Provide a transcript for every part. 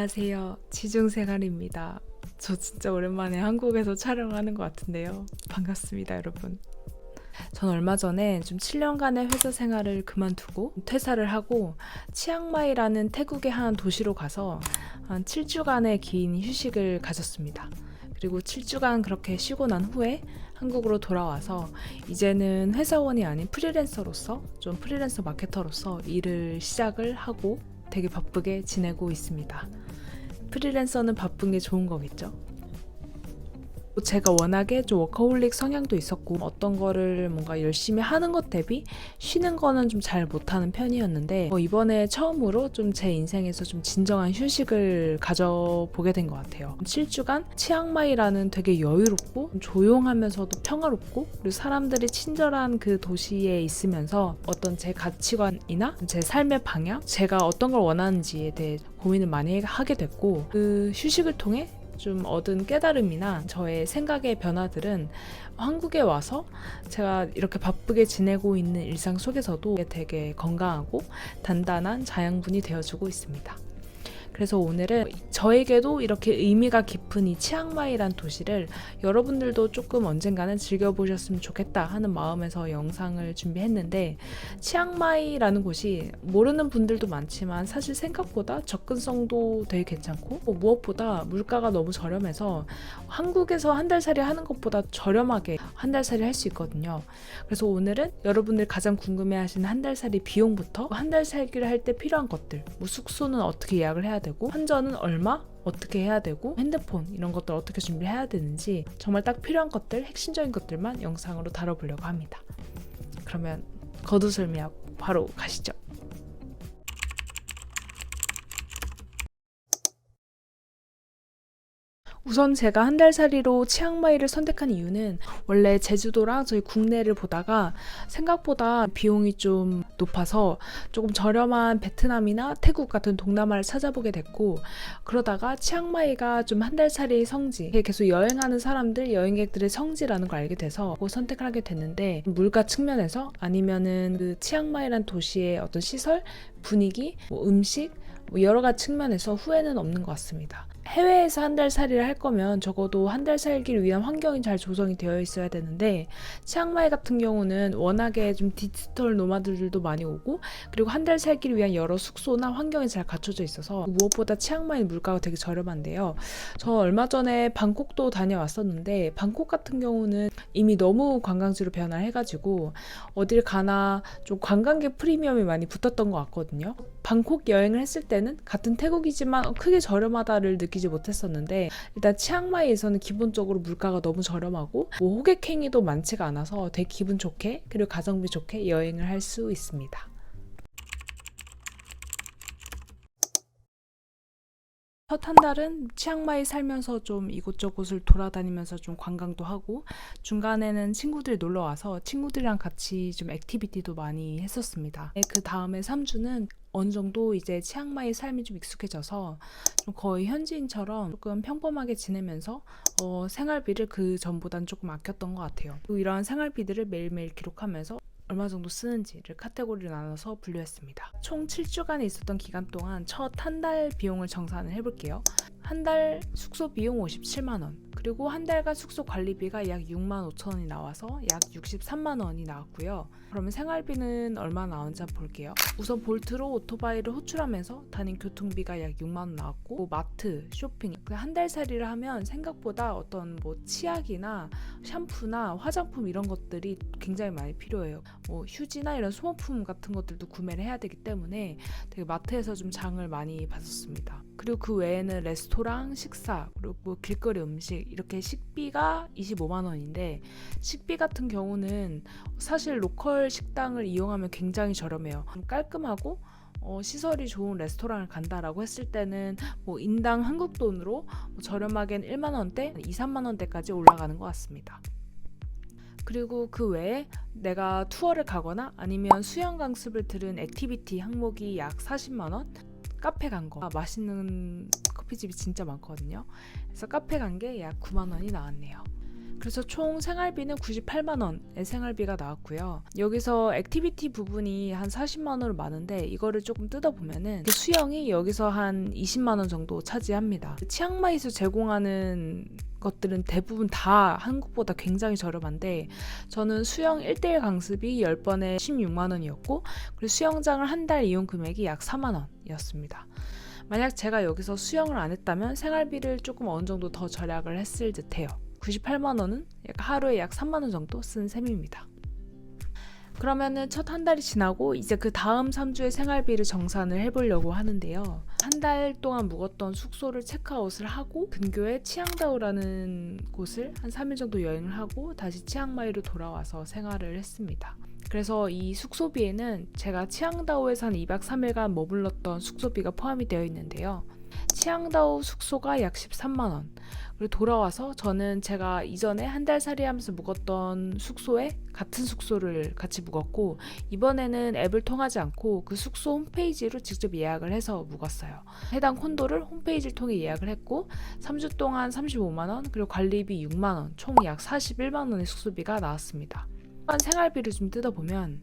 안녕하세요. 지중생활입니다. 저 진짜 오랜만에 한국에서 촬영하는 것 같은데요. 반갑습니다, 여러분. 전 얼마 전에 좀 7년간의 회사 생활을 그만두고 퇴사를 하고 치앙마이라는 태국의 한 도시로 가서 한 7주간의 긴 휴식을 가졌습니다. 그리고 7주간 그렇게 쉬고 난 후에 한국으로 돌아와서 이제는 회사원이 아닌 프리랜서로서 좀 프리랜서 마케터로서 일을 시작을 하고 되게 바쁘게 지내고 있습니다. 프리랜서는 바쁜 게 좋은 거겠죠? 제가 워낙에 좀 워커홀릭 성향도 있었고 어떤 거를 뭔가 열심히 하는 것 대비 쉬는 거는 좀 잘 못하는 편이었는데 이번에 처음으로 좀 제 인생에서 좀 진정한 휴식을 가져보게 된 것 같아요. 7주간 치앙마이라는 되게 여유롭고 조용하면서도 평화롭고 그리고 사람들이 친절한 그 도시에 있으면서 어떤 제 가치관이나 제 삶의 방향, 제가 어떤 걸 원하는지에 대해 고민을 많이 하게 됐고 그 휴식을 통해 좀 얻은 깨달음이나 저의 생각의 변화들은 한국에 와서 제가 이렇게 바쁘게 지내고 있는 일상 속에서도 되게 건강하고 단단한 자양분이 되어주고 있습니다. 그래서 오늘은 저에게도 이렇게 의미가 깊은 이 치앙마이란 도시를 여러분들도 조금 언젠가는 즐겨보셨으면 좋겠다 하는 마음에서 영상을 준비했는데, 치앙마이라는 곳이 모르는 분들도 많지만 사실 생각보다 접근성도 되게 괜찮고 무엇보다 물가가 너무 저렴해서 한국에서 한 달 살이 하는 것보다 저렴하게 한 달 살이 할 수 있거든요. 그래서 오늘은 여러분들 가장 궁금해하시는 한 달 살이 비용부터 한 달 살기를 할 때 필요한 것들, 뭐 숙소는 어떻게 예약을 해야 되고 환전은 얼마? 어떻게 해야 되고 핸드폰 이런 것들 어떻게 준비해야 되는지 정말 딱 필요한 것들, 핵심적인 것들만 영상으로 다뤄보려고 합니다. 그러면 거두절미하고 바로 가시죠. 우선 제가 한 달 살이로 치앙마이를 선택한 이유는 원래 제주도랑 저희 국내를 보다가 생각보다 비용이 좀 높아서 조금 저렴한 베트남이나 태국 같은 동남아를 찾아보게 됐고, 그러다가 치앙마이가 좀 한 달 살이 성지, 계속 여행하는 사람들, 여행객들의 성지라는 걸 알게 돼서 선택을 하게 됐는데, 물가 측면에서 아니면은 그 치앙마이란 도시의 어떤 시설, 분위기, 뭐 음식, 여러 가지 측면에서 후회는 없는 것 같습니다. 해외에서 한 달 살이를 할 거면 적어도 한 달 살기를 위한 환경이 잘 조성이 되어 있어야 되는데, 치앙마이 같은 경우는 워낙에 좀 디지털 노마드들도 많이 오고 그리고 한 달 살기를 위한 여러 숙소나 환경이 잘 갖춰져 있어서 무엇보다 치앙마이 물가가 되게 저렴한데요. 저 얼마 전에 방콕도 다녀왔었는데 방콕 같은 경우는 이미 너무 관광지로 변화해가지고 어딜 가나 좀 관광객 프리미엄이 많이 붙었던 것 같거든요. 방콕 여행을 했을 때는 같은 태국이지만 크게 저렴하다를 느끼지 못했었는데, 일단 치앙마이에서는 기본적으로 물가가 너무 저렴하고 뭐 호객행위도 많지가 않아서 되게 기분 좋게 그리고 가성비 좋게 여행을 할 수 있습니다. 첫 한 달은 치앙마이 살면서 좀 이곳저곳을 돌아다니면서 좀 관광도 하고, 중간에는 친구들이 놀러 와서 친구들이랑 같이 좀 액티비티도 많이 했었습니다. 그 다음에 3주는 어느 정도 이제 치앙마이 삶이 좀 익숙해져서 좀 거의 현지인처럼 조금 평범하게 지내면서 생활비를 그 전보단 조금 아꼈던 것 같아요. 그리고 이러한 생활비들을 매일매일 기록하면서 얼마 정도 쓰는지를 카테고리로 나눠서 분류했습니다. 총 7주간에 있었던 기간 동안 첫 한 달 비용을 정산을 해볼게요. 한 달 숙소 비용 57만 원, 그리고 한 달간 숙소 관리비가 약 6만 5천 원이 나와서 약 63만 원이 나왔고요. 그러면 생활비는 얼마 나오는지 한번 볼게요. 우선 볼트로 오토바이를 호출하면서 다닌 교통비가 약 6만 원 나왔고, 마트, 쇼핑, 한 달 살이를 하면 생각보다 어떤 뭐 치약이나 샴푸나 화장품 이런 것들이 굉장히 많이 필요해요. 뭐 휴지나 이런 소모품 같은 것들도 구매를 해야 되기 때문에 되게 마트에서 좀 장을 많이 봤었습니다. 그리고 그 외에는 레스토랑, 식사, 그리고 뭐 길거리 음식, 이렇게 식비가 25만 원인데, 식비 같은 경우는 사실 로컬 식당을 이용하면 굉장히 저렴해요. 깔끔하고 시설이 좋은 레스토랑을 간다라고 했을 때는 뭐 인당 한국 돈으로 뭐 저렴하게는 1만 원대, 2, 3만 원대까지 올라가는 것 같습니다. 그리고 그 외에 내가 투어를 가거나 아니면 수영 강습을 들은 액티비티 항목이 약 40만 원, 카페 간 거, 맛있는 커피집이 진짜 많거든요. 그래서 카페 간 게 약 9만 원이 나왔네요. 그래서 총 생활비는 98만 원의 생활비가 나왔고요. 여기서 액티비티 부분이 한 40만 원으로 많은데 이거를 조금 뜯어보면은 수영이 여기서 한 20만 원 정도 차지합니다. 치앙마이에서 제공하는 것들은 대부분 다 한국보다 굉장히 저렴한데 저는 수영 1대1 강습이 10번에 16만 원이었고 그리고 수영장을 한 달 이용 금액이 약 4만 원이었습니다. 만약 제가 여기서 수영을 안 했다면 생활비를 조금 어느 정도 더 절약을 했을 듯해요. 98만 원은 하루에 약 3만 원 정도 쓴 셈입니다. 그러면은 첫 한 달이 지나고 이제 그 다음 3주의 생활비를 정산을 해보려고 하는데요. 한 달 동안 묵었던 숙소를 체크아웃을 하고 근교의 치앙다오라는 곳을 한 3일 정도 여행을 하고 다시 치앙마이로 돌아와서 생활을 했습니다. 그래서 이 숙소비에는 제가 치앙다오에서 한 2박 3일간 머물렀던 숙소비가 포함이 되어 있는데요. 치앙다오 숙소가 약 13만 원. 그리고 돌아와서 저는 제가 이전에 한 달 살이 하면서 묵었던 숙소에 같은 숙소를 같이 묵었고 이번에는 앱을 통하지 않고 그 숙소 홈페이지로 직접 예약을 해서 묵었어요. 해당 콘도를 홈페이지를 통해 예약을 했고 3주 동안 35만 원 그리고 관리비 6만 원 총 약 41만 원의 숙소비가 나왔습니다. 생활비를 좀 뜯어보면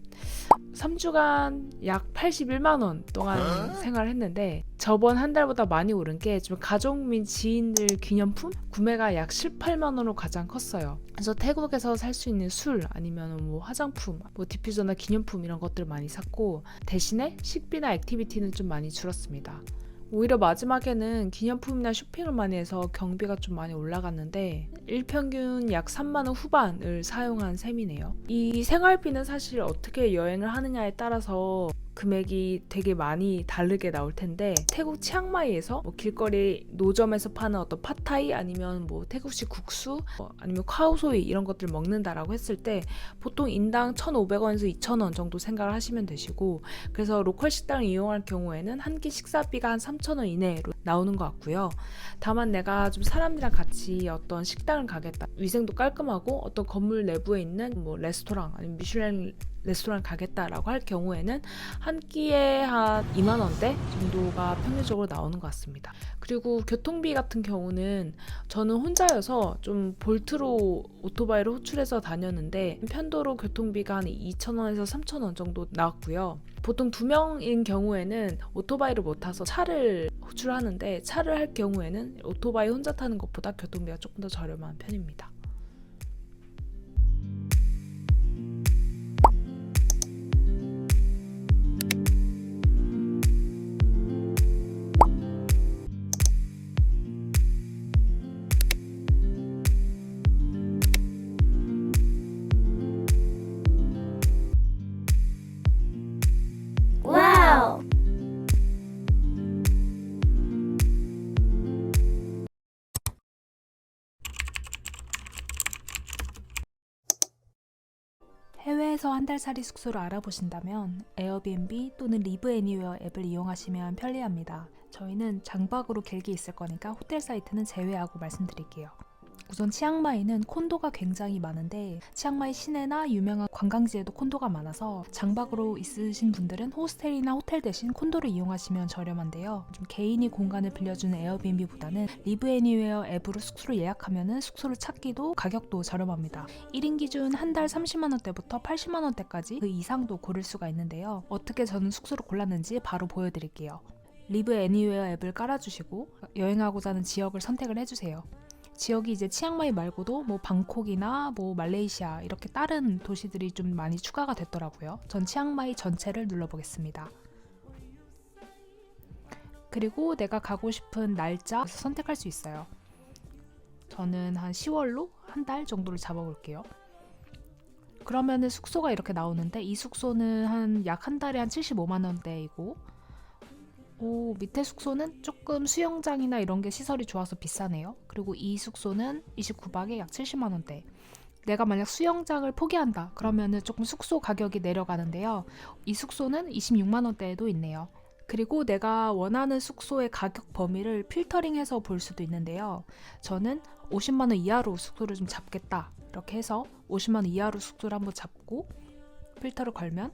3주간 약 81만 원 동안 생활했는데 저번 한 달보다 많이 오른 게 좀 가족 및 지인들 기념품 구매가 약 18만 원으로 가장 컸어요. 그래서 태국에서 살 수 있는 술 아니면 뭐 화장품, 뭐 디퓨저나 기념품 이런 것들 많이 샀고 대신에 식비나 액티비티는 좀 많이 줄었습니다. 오히려 마지막에는 기념품이나 쇼핑을 많이 해서 경비가 좀 많이 올라갔는데 일평균 약 3만 원 후반을 사용한 셈이네요. 이 생활비는 사실 어떻게 여행을 하느냐에 따라서 금액이 되게 많이 다르게 나올 텐데 태국 치앙마이에서 뭐 길거리 노점에서 파는 어떤 팟타이 아니면 뭐 태국식 국수 아니면 카오소이 이런 것들 먹는다라고 했을 때 보통 인당 1,500원에서 2,000원 정도 생각을 하시면 되시고 그래서 로컬 식당을 이용할 경우에는 한 끼 식사비가 한 3,000원 이내로 나오는 것 같고요. 다만 내가 좀 사람들이랑 같이 어떤 식당을 가겠다 위생도 깔끔하고 어떤 건물 내부에 있는 뭐 레스토랑 아니면 미슐랭 레스토랑 가겠다라고 할 경우에는 한 끼에 한 2만 원대 정도가 평균적으로 나오는 것 같습니다. 그리고 교통비 같은 경우는 저는 혼자여서 좀 볼트로 오토바이를 호출해서 다녔는데 편도로 교통비가 한 2,000원에서 3,000원 정도 나왔고요. 보통 2명인 경우에는 오토바이를 못 타서 차를 호출하는데 차를 할 경우에는 오토바이 혼자 타는 것보다 교통비가 조금 더 저렴한 편입니다. 와우! 해외에서 한 달살이 숙소를 알아보신다면 에어비앤비 또는 리브 애니웨어 앱을 이용하시면 편리합니다. 저희는 장박으로 길게 있을 거니까 호텔 사이트는 제외하고 말씀드릴게요. 우선 치앙마이는 콘도가 굉장히 많은데 치앙마이 시내나 유명한 관광지에도 콘도가 많아서 장박으로 있으신 분들은 호스텔이나 호텔 대신 콘도를 이용하시면 저렴한데요. 좀 개인이 공간을 빌려주는 에어비앤비보다는 리브 애니웨어 앱으로 숙소를 예약하면 숙소를 찾기도 가격도 저렴합니다. 1인 기준 한 달 30만 원대부터 80만 원대까지 그 이상도 고를 수가 있는데요. 어떻게 저는 숙소를 골랐는지 바로 보여드릴게요. 리브 애니웨어 앱을 깔아주시고 여행하고자 하는 지역을 선택을 해주세요. 지역이 이제 치앙마이 말고도 뭐 방콕이나 뭐 말레이시아 이렇게 다른 도시들이 좀 많이 추가가 됐더라고요. 전 치앙마이 전체를 눌러보겠습니다. 그리고 내가 가고 싶은 날짜 선택할 수 있어요. 저는 한 10월로 한 달 정도를 잡아볼게요. 그러면은 숙소가 이렇게 나오는데 이 숙소는 약 한 달에 한 75만 원대이고 밑에 숙소는 조금 수영장이나 이런 게 시설이 좋아서 비싸네요. 그리고 이 숙소는 29박에 약 70만 원대. 내가 만약 수영장을 포기한다 그러면은 조금 숙소 가격이 내려가는데요. 이 숙소는 26만 원대에도 있네요. 그리고 내가 원하는 숙소의 가격 범위를 필터링해서 볼 수도 있는데요. 저는 50만 원 이하로 숙소를 좀 잡겠다 이렇게 해서 50만 원 이하로 숙소를 한번 잡고 필터를 걸면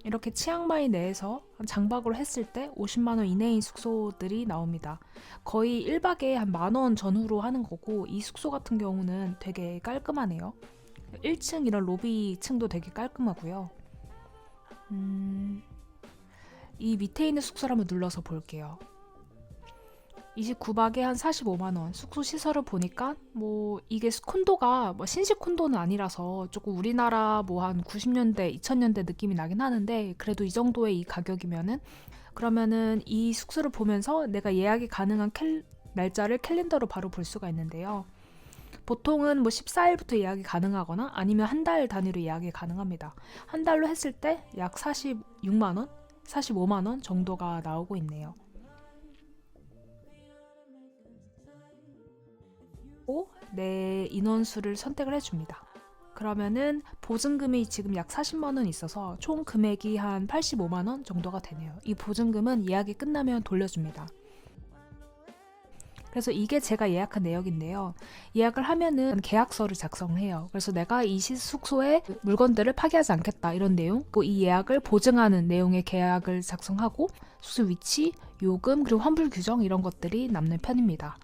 이렇게 치앙마이 내에서 장박으로 했을 때 50만 원 이내인 숙소들이 나옵니다. 거의 1박에 한 10,000원 전후로 하는 거고, 이 숙소 같은 경우는 되게 깔끔하네요. 1층 이런 로비 층도 되게 깔끔하고요. 이 밑에 있는 숙소를 한번 눌러서 볼게요. 29박에 한 45만 원. 숙소 시설을 보니까 뭐 이게 콘도가 뭐 신식 콘도는 아니라서 조금 우리나라 뭐 한 90년대, 2000년대 느낌이 나긴 하는데, 그래도 이 정도의 이 가격이면은, 그러면은 이 숙소를 보면서 내가 예약이 가능한 날짜를 캘린더로 바로 볼 수가 있는데요. 보통은 뭐 14일부터 예약이 가능하거나 아니면 한 달 단위로 예약이 가능합니다. 한 달로 했을 때 약 46만 원, 45만 원 정도가 나오고 있네요. 내 인원수를 선택을 해줍니다. 그러면은 보증금이 지금 약 40만 원 있어서 총 금액이 한 85만 원 정도가 되네요. 이 보증금은 예약이 끝나면 돌려줍니다. 그래서 이게 제가 예약한 내역인데요. 예약을 하면은 계약서를 작성해요. 그래서 내가 이 숙소에 물건들을 파기하지 않겠다 이런 내용, 이 예약을 보증하는 내용의 계약을 작성하고 숙소 위치, 요금, 그리고 환불 규정 이런 것들이 남는 편입니다.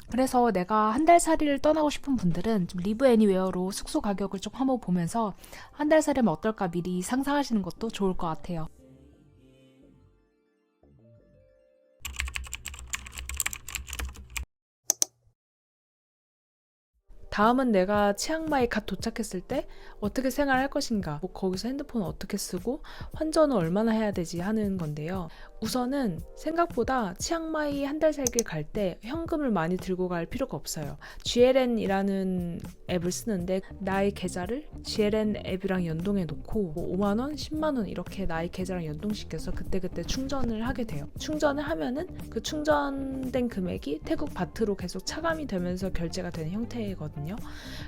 그래서 내가 한 달 살이를 떠나고 싶은 분들은 좀 리브 애니웨어로 숙소 가격을 좀 한번 보면서 한 달 살이면 어떨까 미리 상상하시는 것도 좋을 것 같아요. 다음은 내가 치앙마이 갓 도착했을 때 어떻게 생활할 것인가, 뭐 거기서 핸드폰을 어떻게 쓰고 환전을 얼마나 해야 되지 하는 건데요. 우선은 생각보다 치앙마이 한 달 살기를 갈 때 현금을 많이 들고 갈 필요가 없어요. GLN이라는 앱을 쓰는데 나의 계좌를 GLN 앱이랑 연동해 놓고 뭐 5만 원, 10만 원 이렇게 나의 계좌랑 연동시켜서 그때그때 충전을 하게 돼요. 충전을 하면은 그 충전된 금액이 태국 바트로 계속 차감이 되면서 결제가 되는 형태거든요.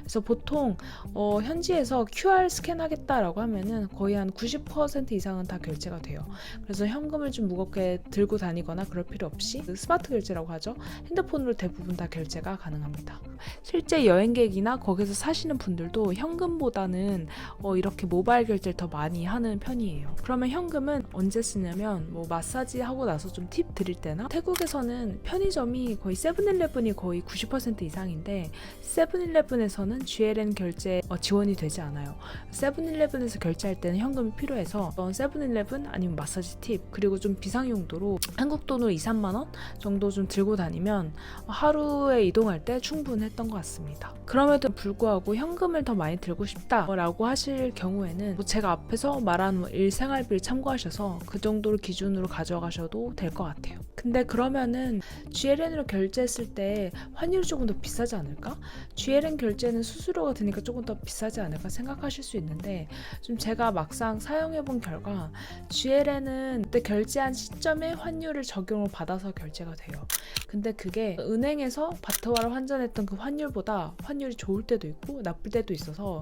그래서 보통 현지에서 QR 스캔하겠다라고 하면은 거의 한 90% 이상은 다 결제가 돼요. 그래서 현금을 좀 무겁게 들고 다니거나 그럴 필요 없이 스마트 결제라고 하죠. 핸드폰으로 대부분 다 결제가 가능합니다. 실제 여행객이나 거기서 사시는 분들도 현금보다는 이렇게 모바일 결제를 더 많이 하는 편이에요. 그러면 현금은 언제 쓰냐면 뭐 마사지 하고 나서 좀 팁 드릴 때나, 태국에서는 편의점이 거의 세븐일레븐이 거의 90% 이상인데 세븐일레븐에서는 GLN 결제 지원이 되지 않아요. 세븐일레븐에서 결제할 때는 현금이 필요해서 세븐일레븐 아니면 마사지 팁, 그리고 좀 비상용도로 한국 돈으로 2, 3만 원 정도 좀 들고 다니면 하루에 이동할 때 충분했던 것 같습니다. 그럼에도 불구하고 현금을 더 많이 들고 싶다라고 하실 경우에는 제가 앞에서 말한 일생활비를 참고하셔서 그 정도를 기준으로 가져가셔도 될 것 같아요. 근데 그러면은 GLN으로 결제했을 때 환율이 조금 더 비싸지 않을까? GLN 결제는 수수료가 드니까 조금 더 비싸지 않을까 생각하실 수 있는데, 좀 제가 막상 사용해본 결과 GLN은 그때 결제한 시점에 환율을 적용을 받아서 결제가 돼요. 근데 그게 은행에서 바트화를 환전했던 그 환율보다 환율이 좋을 때도 있고 나쁠 때도 있어서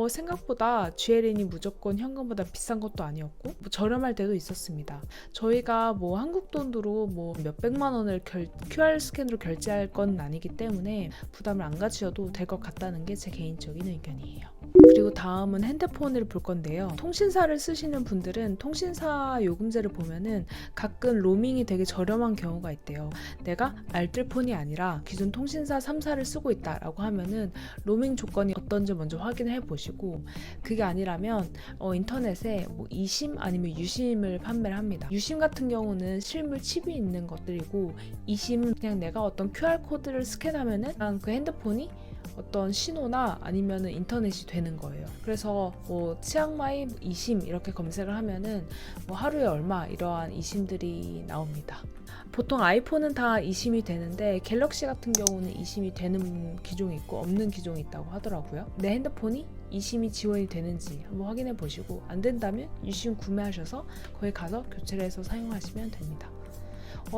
생각보다 GLN이 무조건 현금보다 비싼 것도 아니었고 뭐 저렴할 때도 있었습니다. 저희가 뭐 한국 돈으로 뭐 몇백만 원을 QR 스캔으로 결제할 건 아니기 때문에 부담을 안 가지셔도 될 것 같다는 게 제 개인적인 의견이에요. 그리고 다음은 핸드폰을 볼 건데요. 통신사를 쓰시는 분들은 통신사 요금제를 보면은 가끔 로밍이 되게 저렴한 경우가 있대요. 내가 알뜰폰이 아니라 기존 통신사 3사를 쓰고 있다라고 하면은 로밍 조건이 어떤지 먼저 확인을 해보시고, 그게 아니라면 인터넷에 뭐 eSIM 아니면 유심을 판매를 합니다. 유심 같은 경우는 실물 칩이 있는 것들이고, eSIM은 그냥 내가 어떤 QR코드를 스캔하면은 그냥 그 핸드폰이 어떤 신호나 아니면은 인터넷이 되는 거예요. 그래서 뭐 치앙마이 eSIM 이렇게 검색을 하면은 뭐 하루에 얼마 이러한 eSIM들이 나옵니다. 보통 아이폰은 다 eSIM이 되는데 갤럭시 같은 경우는 eSIM이 되는 기종이 있고 없는 기종이 있다고 하더라고요. 내 핸드폰이 eSIM이 지원이 되는지 한번 확인해 보시고, 안 된다면 유심 구매하셔서 거기 가서 교체를 해서 사용하시면 됩니다.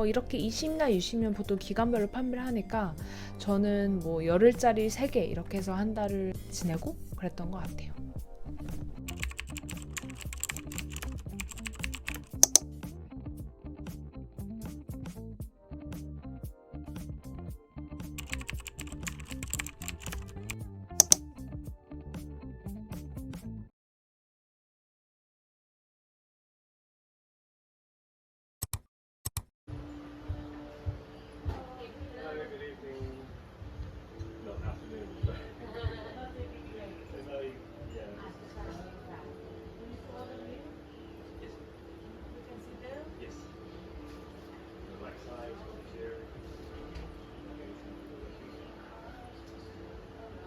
이렇게 eSIM이나 유심은 보통 기간별로 판매를 하니까 저는 뭐 열흘짜리 3개 이렇게 해서 한 달을 지내고 그랬던 것 같아요.